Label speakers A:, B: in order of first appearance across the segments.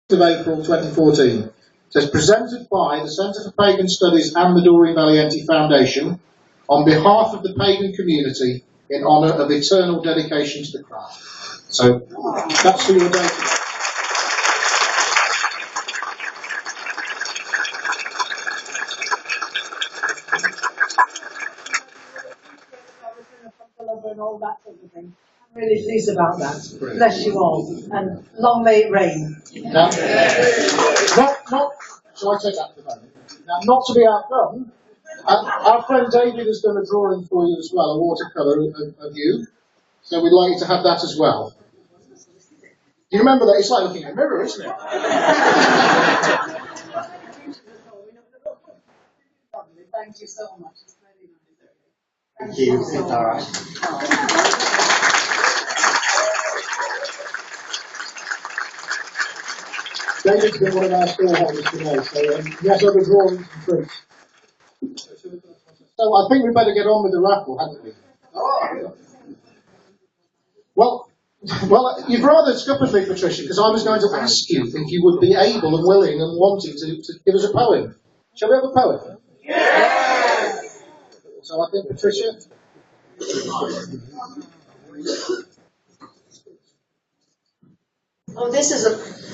A: of April 2014. It says, presented by the Centre for Pagan Studies and the Doreen Valiente Foundation on behalf of the pagan community in honour of eternal dedication to the craft. So that's for your day today.
B: And all that sort of thing. I'm really pleased about that. Bless you all, and long may it rain.
A: Now, shall I take that for a moment? Now, not to be outdone, our friend David has done a drawing for you as well, a watercolour of you. So we'd like you to have that as well. Do you remember that? It's like looking at a mirror, isn't it?
B: Thank you so much. It's very nice.
C: Thank you. It's all right.
A: David's been one of our storeholders today, so he has other drawings and prints. So I think we better get on with the raffle, hadn't we? Well, you've rather scuppered me, Patricia, because I was going to ask you if you would be able and willing and wanting to give us a poem. Shall we have a poem?
B: Yes!
A: So I think, Patricia...
B: Oh, this is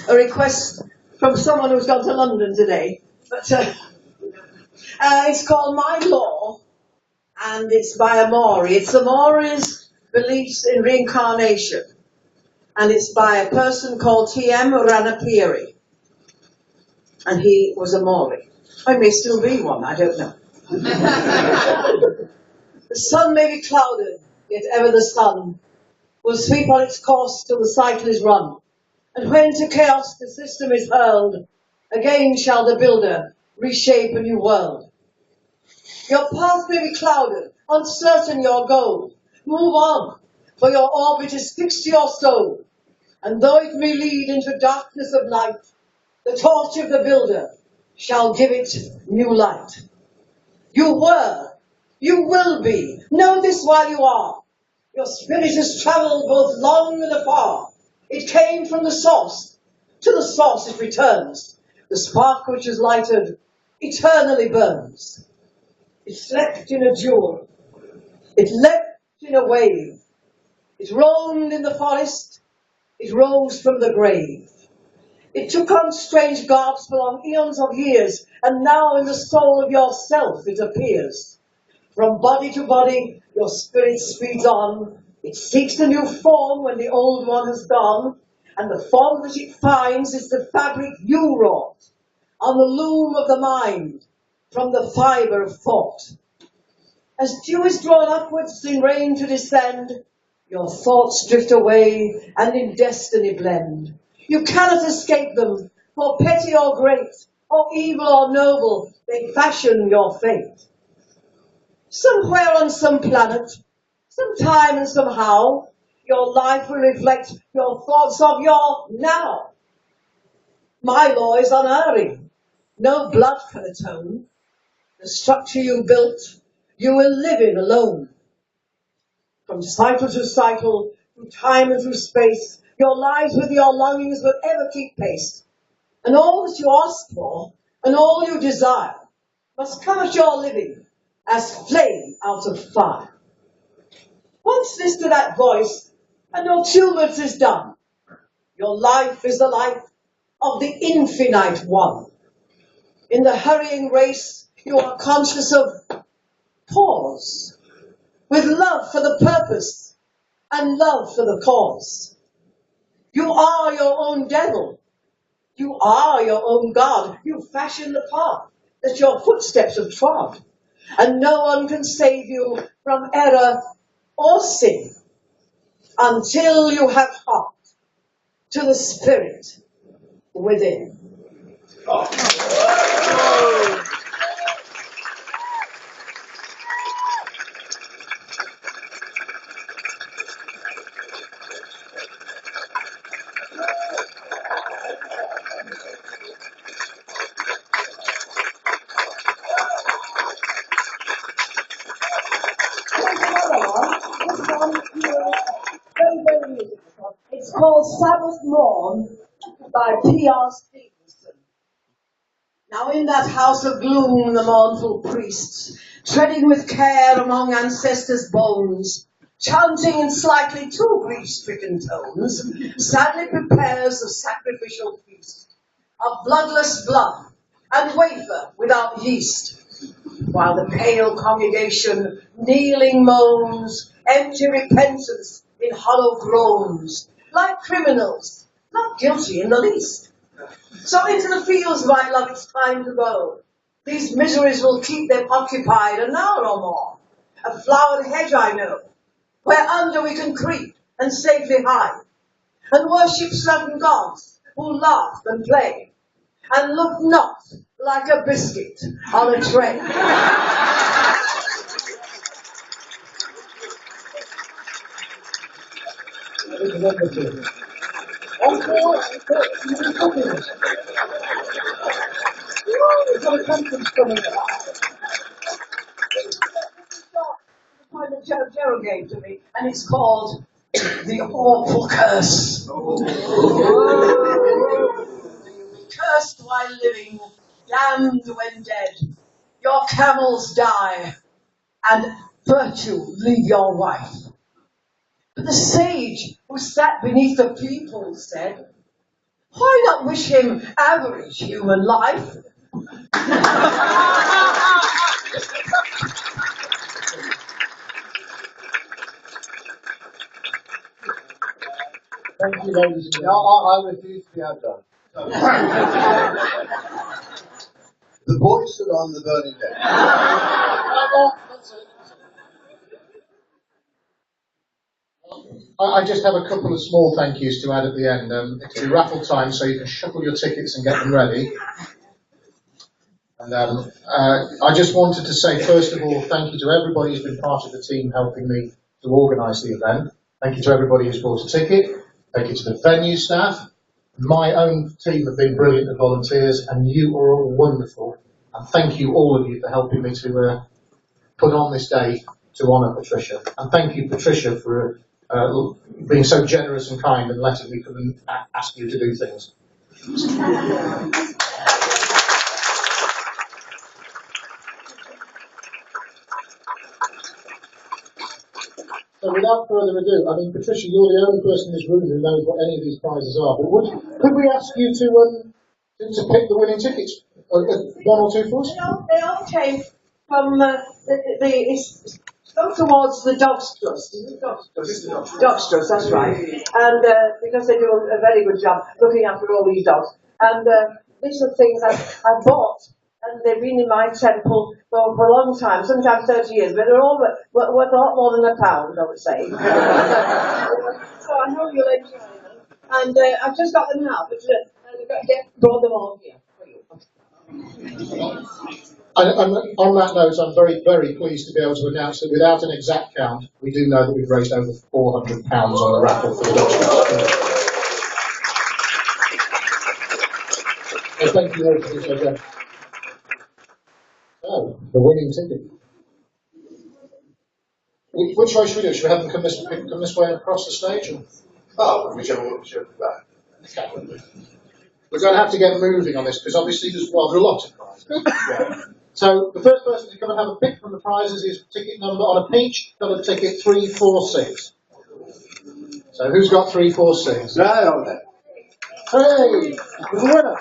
B: a request from someone who's gone to London today. But it's called My Law, and it's by a Maori. It's the Maori's beliefs in reincarnation. And it's by a person called T.M. Ranapiri. And he was a Maori. I may still be one, I don't know. The sun may be clouded, yet ever the sun will sweep on its course till the cycle is run. And when to chaos the system is hurled, again shall the builder reshape a new world. Your path may be clouded, uncertain your goal. Move on, for your orbit is fixed to your soul. And though it may lead into darkness of night, the torch of the builder shall give it new light. You were, you will be, know this while you are. Your spirit has travelled both long and afar. It came from the source. To the source it returns. The spark which is lighted eternally burns. It slept in a jewel. It leapt in a wave. It roamed in the forest. It rose from the grave. It took on strange garbs for long eons of years, and now in the soul of yourself it appears. From body to body, your spirit speeds on. It seeks a new form when the old one has gone, and the form that it finds is the fabric you wrought on the loom of the mind from the fibre of thought. As dew is drawn upwards in rain to descend, your thoughts drift away and in destiny blend. You cannot escape them, for petty or great, or evil or noble, they fashion your fate. Somewhere on some planet, sometime and somehow, your life will reflect your thoughts of your now. My law is unerring. No blood can atone. The structure you built, you will live in alone. From cycle to cycle, through time and through space, your lives with your longings will ever keep pace. And all that you ask for, and all you desire, must come at your living as flame out of fire. Once listen to that voice, and your tumult is done. Your life is the life of the infinite one. In the hurrying race, you are conscious of pause, with love for the purpose and love for the cause. You are your own devil. You are your own God. You fashion the path that your footsteps have trod. And no one can save you from error or sin until you have heart to the spirit within. It's called Sabbath Morn, by P.R. Stevenson. Now in that house of gloom the mournful priests, treading with care among ancestors' bones, chanting in slightly too grief-stricken tones, sadly prepares the sacrificial feast of bloodless blood and wafer without yeast, while the pale congregation kneeling moans empty repentance in hollow groans, like criminals, not guilty in the least. So into the fields, my love, it's time to go. These miseries will keep them occupied an hour or more. A flowered hedge I know, where under we can creep and safely hide, and worship certain gods who laugh and play, and look not like a biscuit on a tray. One that Joe gave to me, and it's called The Awful Curse. Cursed while living, damned when dead. Your camels die, and virtue leave your wife. But the sage who sat beneath the peephole said, why not wish him average human life?
A: Thank you, ladies and gentlemen.
C: I refuse to be outdone. The boys stood on the burning deck.
A: I just have a couple of small thank yous to add at the end. It's a raffle time, so you can shuffle your tickets and get them ready. And I just wanted to say, first of all, thank you to everybody who's been part of the team helping me to organise the event. Thank you to everybody who's bought a ticket. Thank you to the venue staff. My own team have been brilliant as volunteers, and you are all wonderful. And thank you, all of you, for helping me to put on this day to honour Patricia. And thank you, Patricia, for being so generous and kind and letting me come and ask you to do things. So without further ado, I mean, Patricia, you're the only person in this room who knows what any of these prizes are. But could we ask you to pick the winning tickets? One or two for us?
B: They all came from go towards the Dogs Trust. Is it Dogs Trust? Dogs Trust, that's right. And because they do a very good job looking after all these dogs. And these are things I bought, and they've been in my temple for a long time, sometimes 30 years, but they're all worth a lot more than £1, I would say. So I know you'll enjoy them. And I've just got them now, but I've brought them all here for you.
A: And on that note, I'm very, very pleased to be able to announce that without an exact count, we do know that we've raised over £400 on the raffle for the Dogs Trust. So thank you all for this, okay. So, the winning ticket. Which way should we do? Should we have them come this way and across the stage? Or?
C: Oh, whichever back.
A: Okay. We're going to have to get moving on this because obviously there's rather a lot of prizes. Yeah. So the first person to come and have a pick from the prizes is ticket number on a peach coloured ticket 346. So who's got 346?
C: No.
A: Hey, the winner.